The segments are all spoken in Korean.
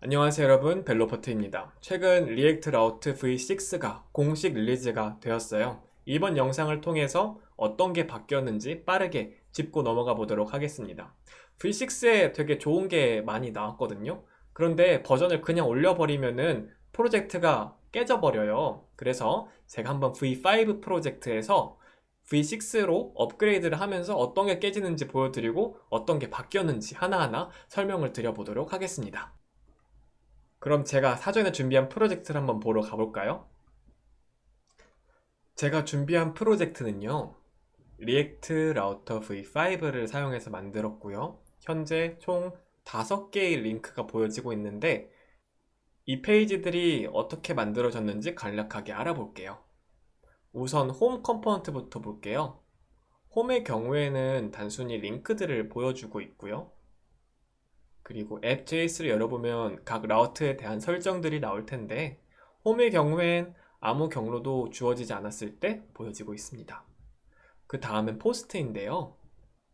안녕하세요 여러분, 벨로퍼트입니다. 최근 리액트 라우트 V6가 공식 릴리즈가 되었어요. 이번 영상을 통해서 어떤 게 바뀌었는지 빠르게 짚고 넘어가 보도록 하겠습니다. V6에 되게 좋은 게 많이 나왔거든요. 그런데 버전을 그냥 올려버리면은 프로젝트가 깨져버려요. 그래서 제가 한번 V5 프로젝트에서 V6로 업그레이드를 하면서 어떤 게 깨지는지 보여드리고 어떤 게 바뀌었는지 하나하나 설명을 드려보도록 하겠습니다. 그럼 제가 사전에 준비한 프로젝트를 한번 보러 가볼까요? 제가 준비한 프로젝트는요, 리액트 라우터 V5를 사용해서 만들었고요. 현재 총 5개의 링크가 보여지고 있는데 이 페이지들이 어떻게 만들어졌는지 간략하게 알아볼게요. 우선 홈 컴포넌트부터 볼게요. 홈의 경우에는 단순히 링크들을 보여주고 있고요. 그리고 앱 JS를 열어보면 각 라우트에 대한 설정들이 나올 텐데 홈의 경우엔 아무 경로도 주어지지 않았을 때 보여지고 있습니다. 그 다음은 포스트인데요.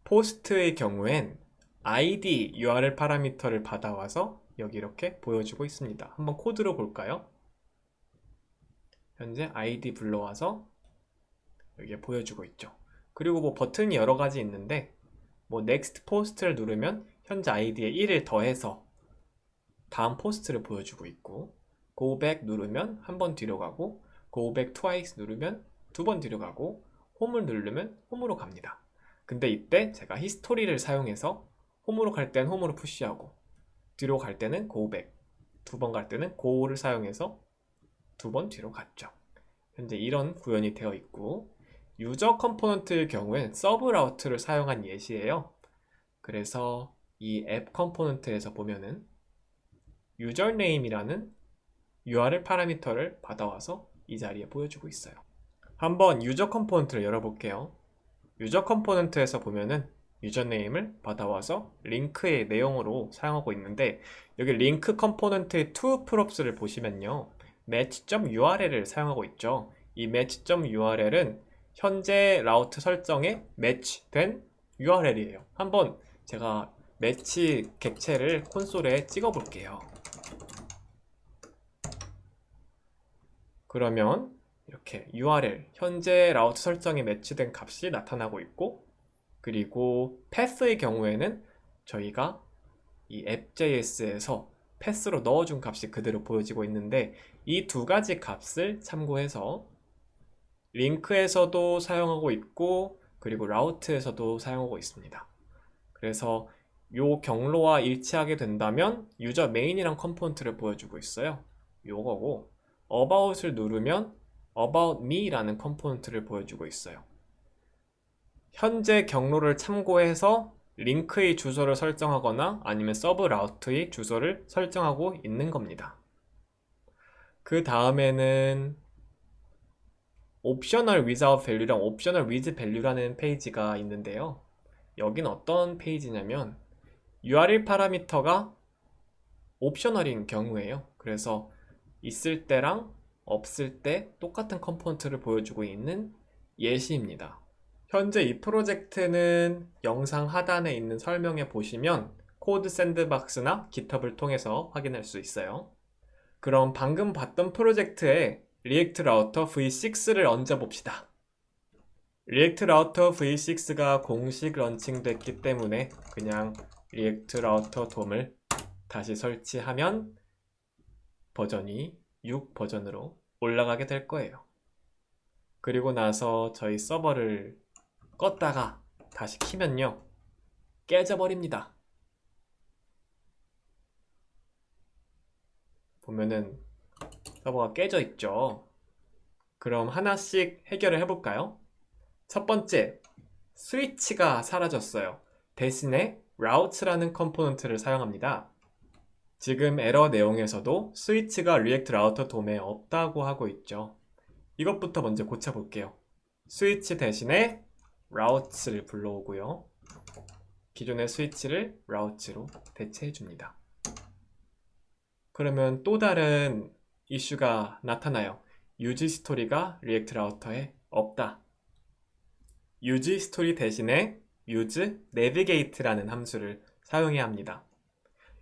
포스트의 경우엔 ID URL 파라미터를 받아와서 여기 이렇게 보여주고 있습니다. 한번 코드로 볼까요? 현재 ID 불러와서 여기에 보여주고 있죠. 그리고 뭐 버튼이 여러 가지 있는데 뭐 next post를 누르면 현재 아이디에 1을 더해서 다음 포스트를 보여주고 있고 go back 누르면 한 번 뒤로 가고 go back twice 누르면 두 번 뒤로 가고 홈을 누르면 홈으로 갑니다. 근데 이때 제가 히스토리를 사용해서 홈으로 갈 때는 홈으로 푸시하고 뒤로 갈 때는 go back, 두 번 갈 때는 go를 사용해서 두 번 뒤로 갔죠. 현재 이런 구현이 되어 있고 유저 컴포넌트의 경우엔 서브 라우트를 사용한 예시예요. 그래서 이 앱 컴포넌트에서 보면은 유저네임이라는 URL 파라미터를 받아와서 이 자리에 보여주고 있어요. 한번 유저 컴포넌트를 열어볼게요. 유저 컴포넌트에서 보면은 유저네임을 받아와서 링크의 내용으로 사용하고 있는데 여기 링크 컴포넌트의 to props를 보시면요. match.url을 사용하고 있죠. 이 match.url은 현재 라우트 설정에 매치된 URL이에요. 한번 제가 매치 객체를 콘솔에 찍어 볼게요. 그러면 이렇게 URL, 현재 라우트 설정에 매치된 값이 나타나고 있고 그리고 패스의 경우에는 저희가 이 앱.js에서 패스로 넣어준 값이 그대로 보여지고 있는데 이 두 가지 값을 참고해서 링크에서도 사용하고 있고 그리고 라우트에서도 사용하고 있습니다. 그래서 요 경로와 일치하게 된다면 유저 메인이란 컴포넌트를 보여주고 있어요. 요거고 about을 누르면 about me라는 컴포넌트를 보여주고 있어요. 현재 경로를 참고해서 링크의 주소를 설정하거나 아니면 서브 라우트의 주소를 설정하고 있는 겁니다. 그 다음에는 옵셔널 without value랑 옵셔널 with value라는 페이지가 있는데요. 여긴 어떤 페이지냐면 URL 파라미터가 옵셔널인 경우에요. 그래서 있을 때랑 없을 때 똑같은 컴포넌트를 보여주고 있는 예시입니다. 현재 이 프로젝트는 영상 하단에 있는 설명에 보시면 코드 샌드박스나 깃허브를 통해서 확인할 수 있어요. 그럼 방금 봤던 프로젝트에 리액트 라우터 V6를 얹어 봅시다. 리액트 라우터 V6가 공식 런칭됐기 때문에 그냥 리액트 라우터 돔을 다시 설치하면 버전이 6 버전으로 올라가게 될 거예요. 그리고 나서 저희 서버를 껐다가 다시 키면요 깨져버립니다. 보면은 서버가 깨져 있죠. 그럼 하나씩 해결을 해볼까요? 첫 번째, 스위치가 사라졌어요. 대신에 route라는 컴포넌트를 사용합니다. 지금 에러 내용에서도 스위치가 리액트 라우터 돔에 없다고 하고 있죠. 이것부터 먼저 고쳐볼게요. 스위치 대신에 route를 불러오고요. 기존의 스위치를 route로 대체해줍니다. 그러면 또 다른 이슈가 나타나요. use 스토리가 리액트 라우터에 없다. use 스토리 대신에 use navigate라는 함수를 사용해야 합니다.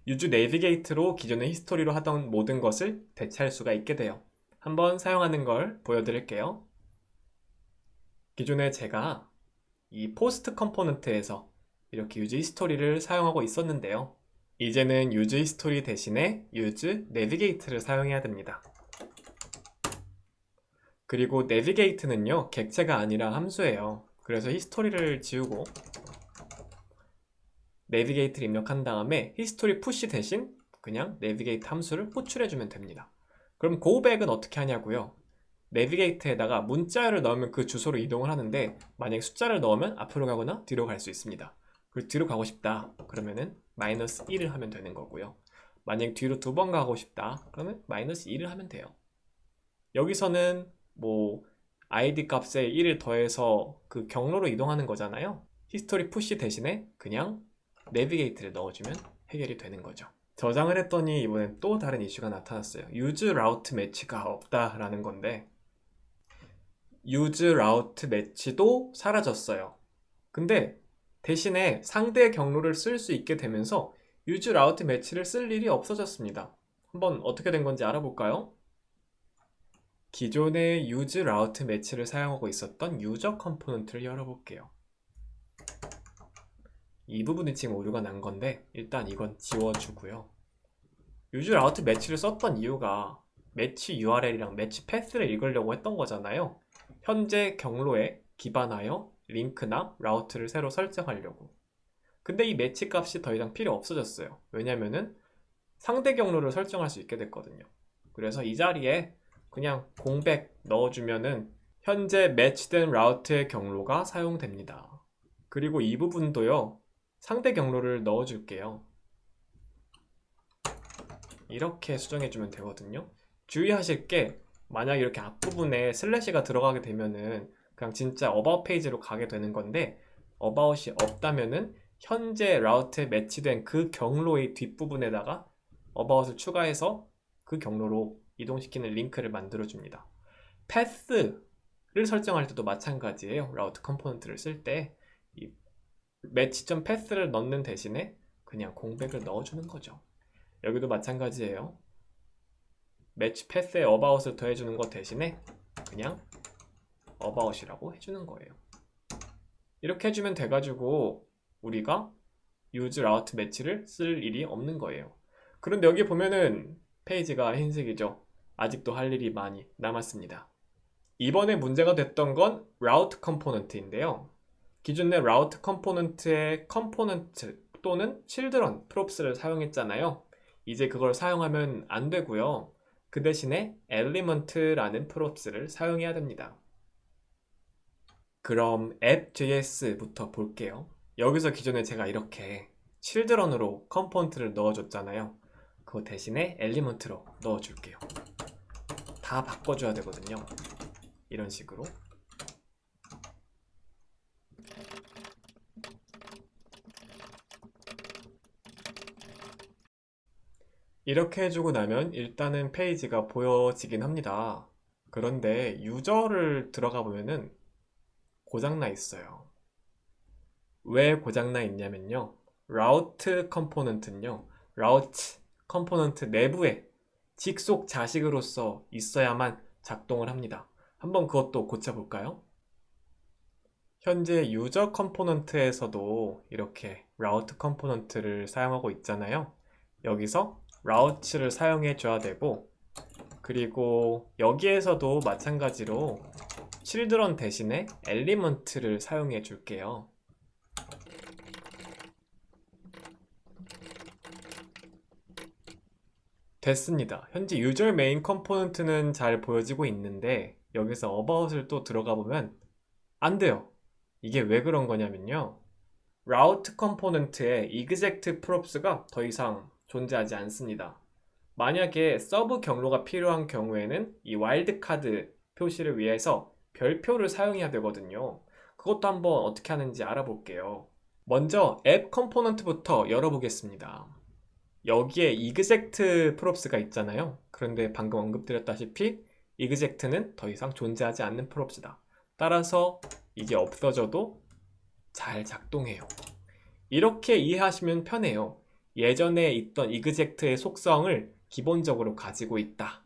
use navigate로 기존의 히스토리로 하던 모든 것을 대체할 수가 있게 돼요. 한번 사용하는 걸 보여드릴게요. 기존에 제가 이 포스트 컴포넌트에서 이렇게 use history를 사용하고 있었는데요. 이제는 use history 대신에 use navigate를 사용해야 됩니다. 그리고 navigate는요, 객체가 아니라 함수예요. 그래서 히스토리를 지우고 navigate를 입력한 다음에 history push 대신 그냥 navigate 함수를 호출해주면 됩니다. 그럼 goback은 어떻게 하냐고요? navigate에다가 문자를 넣으면 그 주소로 이동을 하는데, 만약에 숫자를 넣으면 앞으로 가거나 뒤로 갈 수 있습니다. 그리고 뒤로 가고 싶다 그러면은 -1을 하면 되는 거고요. 만약 뒤로 2번 가고 싶다 그러면 -2를 하면 돼요. 여기서는 뭐 id 값에 1을 더해서 그 경로로 이동하는 거잖아요. 히스토리 푸시 대신에 그냥 내비게이트를 넣어주면 해결이 되는 거죠. 저장을 했더니 이번엔 또 다른 이슈가 나타났어요. use route match가 없다라는 건데, use route match도 사라졌어요. 근데 대신에 상대 경로를 쓸 수 있게 되면서 use route match를 쓸 일이 없어졌습니다. 한번 어떻게 된 건지 알아볼까요? 기존의 use route match를 사용하고 있었던 유저 컴포넌트를 열어볼게요. 이 부분이 지금 오류가 난 건데 일단 이건 지워주고요. use route match를 썼던 이유가 매치 URL이랑 매치 패스를 읽으려고 했던 거잖아요. 현재 경로에 기반하여 링크나 라우트를 새로 설정하려고. 근데 이 매치 값이 더 이상 필요 없어졌어요. 왜냐면은 상대 경로를 설정할 수 있게 됐거든요. 그래서 이 자리에 그냥 공백 넣어주면은 현재 매치된 라우트의 경로가 사용됩니다. 그리고 이 부분도요, 상대 경로를 넣어줄게요. 이렇게 수정해주면 되거든요. 주의하실 게, 만약 이렇게 앞부분에 슬래시가 들어가게 되면은 그냥 진짜 about 페이지로 가게 되는 건데, about이 없다면은 현재 라우트에 매치된 그 경로의 뒷부분에다가 about을 추가해서 그 경로로 이동시키는 링크를 만들어줍니다. path를 설정할 때도 마찬가지예요. 라우트 컴포넌트를 쓸 때 이 match.path를 넣는 대신에 그냥 공백을 넣어주는 거죠. 여기도 마찬가지예요. match path에 about을 더해주는 것 대신에 그냥 about이라고 해주는 거예요. 이렇게 해주면 돼가지고 우리가 use route match를 쓸 일이 없는 거예요. 그런데 여기 보면은 페이지가 흰색이죠. 아직도 할 일이 많이 남았습니다. 이번에 문제가 됐던 건 route 컴포넌트인데요. 기존의 route 컴포넌트의 컴포넌트 또는 children props를 사용했잖아요. 이제 그걸 사용하면 안 되고요. 그 대신에 element라는 props를 사용해야 됩니다. 그럼 app.js부터 볼게요. 여기서 기존에 제가 이렇게 children으로 컴포넌트를 넣어줬잖아요. 그거 대신에 element로 넣어줄게요. 다 바꿔줘야 되거든요. 이런 식으로. 이렇게 해주고 나면 일단은 페이지가 보여지긴 합니다. 그런데 유저를 들어가 보면은 고장나 있어요. 왜 고장나 있냐면요, 라우트 컴포넌트는요, 라우트 컴포넌트 내부에 직속 자식으로서 있어야만 작동을 합니다. 한번 그것도 고쳐볼까요? 현재 유저 컴포넌트에서도 이렇게 라우트 컴포넌트를 사용하고 있잖아요. 여기서 라우트를 사용해 줘야 되고, 그리고 여기에서도 마찬가지로 children 대신에 element를 사용해 줄게요. 됐습니다. 현재 유저 메인 컴포넌트는 잘 보여지고 있는데 여기서 about을 또 들어가 보면 안 돼요. 이게 왜 그런 거냐면요, route 컴포넌트에 exact props가 더 이상 존재하지 않습니다. 만약에 서브 경로가 필요한 경우에는 이 와일드카드 표시를 위해서 별표를 사용해야 되거든요. 그것도 한번 어떻게 하는지 알아볼게요. 먼저 앱 컴포넌트부터 열어보겠습니다. 여기에 exact props가 있잖아요. 그런데 방금 언급드렸다시피 exact는 더 이상 존재하지 않는 props다. 따라서 이게 없어져도 잘 작동해요. 이렇게 이해하시면 편해요. 예전에 있던 EXECT의 속성을 기본적으로 가지고 있다.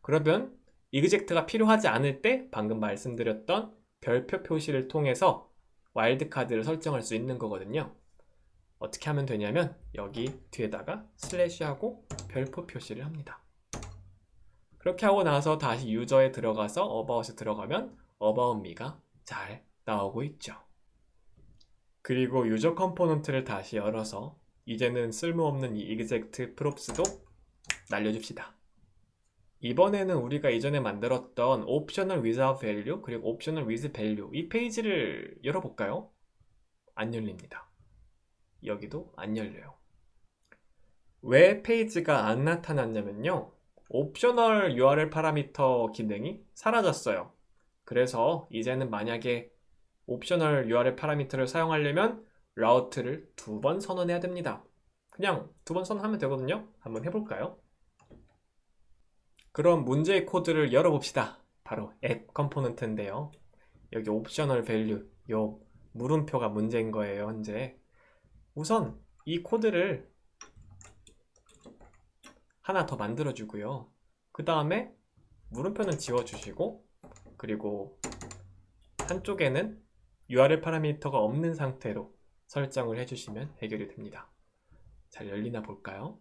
그러면 EXECT가 필요하지 않을 때 방금 말씀드렸던 별표 표시를 통해서 와일드카드를 설정할 수 있는 거거든요. 어떻게 하면 되냐면 여기 뒤에다가 슬래시하고 별표 표시를 합니다. 그렇게 하고 나서 다시 유저에 들어가서 어바웃에 들어가면 어바웃 미가 잘 나오고 있죠. 그리고 유저 컴포넌트를 다시 열어서 이제는 쓸모없는 이 exect props도 날려줍시다. 이번에는 우리가 이전에 만들었던 optional without value 그리고 optional with value 이 페이지를 열어볼까요? 안 열립니다. 여기도 안 열려요. 왜 페이지가 안 나타났냐면요. 옵셔널 URL 파라미터 기능이 사라졌어요. 그래서 이제는 만약에 옵셔널 URL 파라미터를 사용하려면 라우트를 2번 선언해야 됩니다. 그냥 2번 선언하면 되거든요. 한번 해볼까요? 그럼 문제의 코드를 열어봅시다. 바로 앱 컴포넌트인데요. 여기 옵셔널 밸류, 요 물음표가 문제인 거예요, 현재. 우선 이 코드를 하나 더 만들어주고요. 그 다음에 물음표는 지워주시고, 그리고 한쪽에는 URL 파라미터가 없는 상태로 설정을 해주시면 해결이 됩니다. 잘 열리나 볼까요?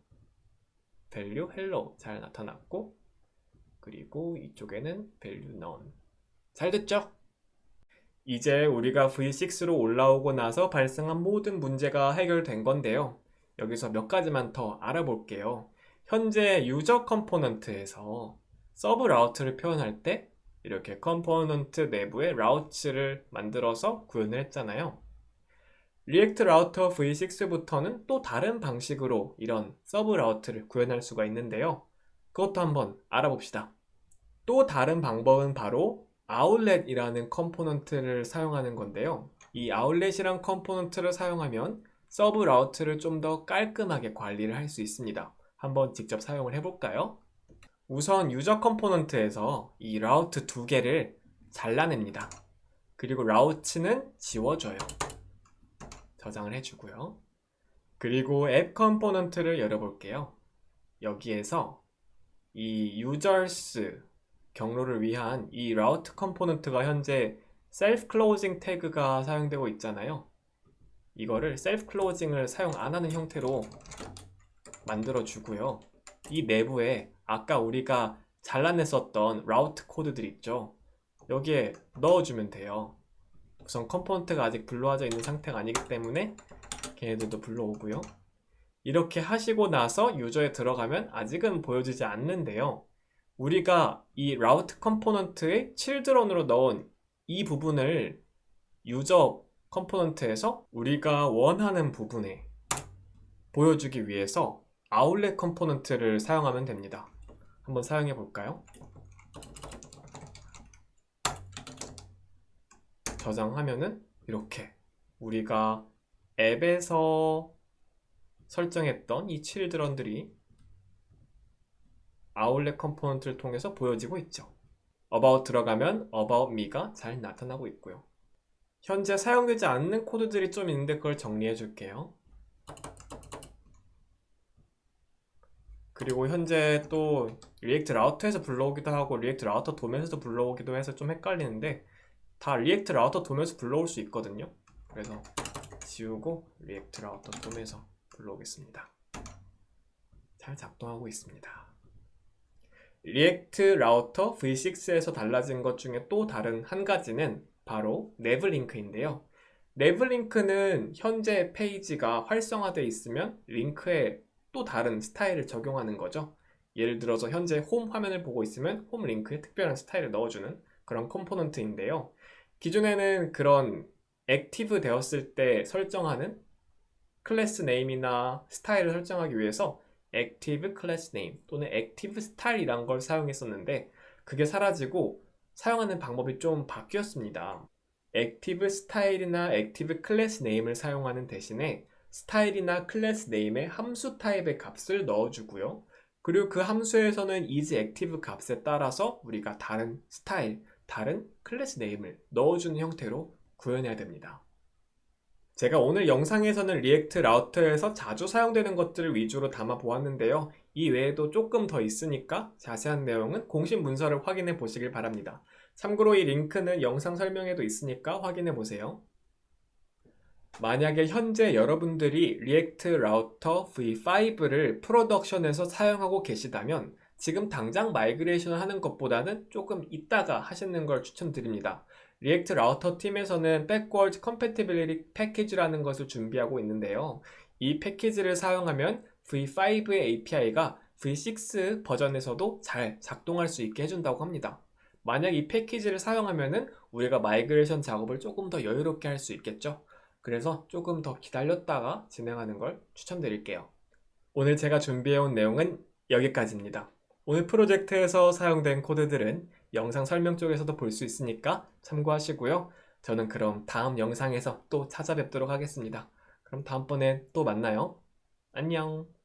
value hello 잘 나타났고, 그리고 이쪽에는 value none. 잘 됐죠? 이제 우리가 V6로 올라오고 나서 발생한 모든 문제가 해결된 건데요. 여기서 몇 가지만 더 알아볼게요. 현재 유저 컴포넌트에서 서브 라우트를 표현할 때 이렇게 컴포넌트 내부에 라우트를 만들어서 구현을 했잖아요. 리액트 라우터 V6부터는 또 다른 방식으로 이런 서브 라우트를 구현할 수가 있는데요. 그것도 한번 알아봅시다. 또 다른 방법은 바로 아울렛이라는 컴포넌트를 사용하는 건데요. 이 아울렛이란 컴포넌트를 사용하면 서브 라우트를 좀 더 깔끔하게 관리를 할 수 있습니다. 한번 직접 사용을 해볼까요? 우선 유저 컴포넌트에서 이 라우트 2개를 잘라냅니다. 그리고 라우트는 지워줘요. 저장을 해주고요. 그리고 앱 컴포넌트를 열어볼게요. 여기에서 이 users 경로를 위한 이 라우트 컴포넌트가 현재 self closing 태그가 사용되고 있잖아요. 이거를 self closing을 사용 안 하는 형태로 만들어 주고요. 이 내부에 아까 우리가 잘라냈었던 라우트 코드들 있죠. 여기에 넣어주면 돼요. 우선 컴포넌트가 아직 불러와져 있는 상태가 아니기 때문에 걔네들도 불러오고요. 이렇게 하시고 나서 유저에 들어가면 아직은 보여지지 않는데요. 우리가 이 라우트 컴포넌트의 children으로 넣은 이 부분을 유저 컴포넌트에서 우리가 원하는 부분에 보여주기 위해서 아울렛 컴포넌트를 사용하면 됩니다. 한번 사용해 볼까요? 저장하면은 이렇게 우리가 앱에서 설정했던 이 children들이 아울렛 컴포넌트를 통해서 보여지고 있죠. about 들어가면 about me가 잘 나타나고 있고요. 현재 사용되지 않는 코드들이 좀 있는데 그걸 정리해 줄게요. 그리고 현재 또 리액트 라우터에서 불러오기도 하고 리액트 라우터 도면에서도 불러오기도 해서 좀 헷갈리는데 다 리액트 라우터 도면에서 불러올 수 있거든요. 그래서 지우고 리액트 라우터 도면에서 불러오겠습니다. 잘 작동하고 있습니다. 리액트 라우터 V6에서 달라진 것 중에 또 다른 한 가지는 바로 내브 링크인데요. 내브 링크는 현재 페이지가 활성화되어 있으면 링크에 또 다른 스타일을 적용하는 거죠. 예를 들어서 현재 홈 화면을 보고 있으면 홈 링크에 특별한 스타일을 넣어주는 그런 컴포넌트인데요. 기존에는 그런 액티브 되었을 때 설정하는 클래스 네임이나 스타일을 설정하기 위해서 액티브 클래스 네임 또는 액티브 스타일이란 걸 사용했었는데 그게 사라지고 사용하는 방법이 좀 바뀌었습니다. 액티브 스타일이나 액티브 클래스 네임을 사용하는 대신에 스타일이나 클래스 네임에 함수 타입의 값을 넣어주고요. 그리고 그 함수에서는 isActive 값에 따라서 우리가 다른 스타일, 다른 클래스 네임을 넣어주는 형태로 구현해야 됩니다. 제가 오늘 영상에서는 리액트 라우터에서 자주 사용되는 것들을 위주로 담아 보았는데요. 이 외에도 조금 더 있으니까 자세한 내용은 공식 문서를 확인해 보시길 바랍니다. 참고로 이 링크는 영상 설명에도 있으니까 확인해 보세요. 만약에 현재 여러분들이 리액트 라우터 V5를 프로덕션에서 사용하고 계시다면 지금 당장 마이그레이션을 하는 것보다는 조금 이따가 하시는 걸 추천드립니다. 리액트 라우터 팀에서는 Backwards Compatibility 패키지라는 것을 준비하고 있는데요. 이 패키지를 사용하면 V5의 API가 V6 버전에서도 잘 작동할 수 있게 해준다고 합니다. 만약 이 패키지를 사용하면은 우리가 마이그레이션 작업을 조금 더 여유롭게 할 수 있겠죠. 그래서 조금 더 기다렸다가 진행하는 걸 추천드릴게요. 오늘 제가 준비해온 내용은 여기까지입니다. 오늘 프로젝트에서 사용된 코드들은 영상 설명 쪽에서도 볼 수 있으니까 참고하시고요. 저는 그럼 다음 영상에서 또 찾아뵙도록 하겠습니다. 그럼 다음번에 또 만나요. 안녕.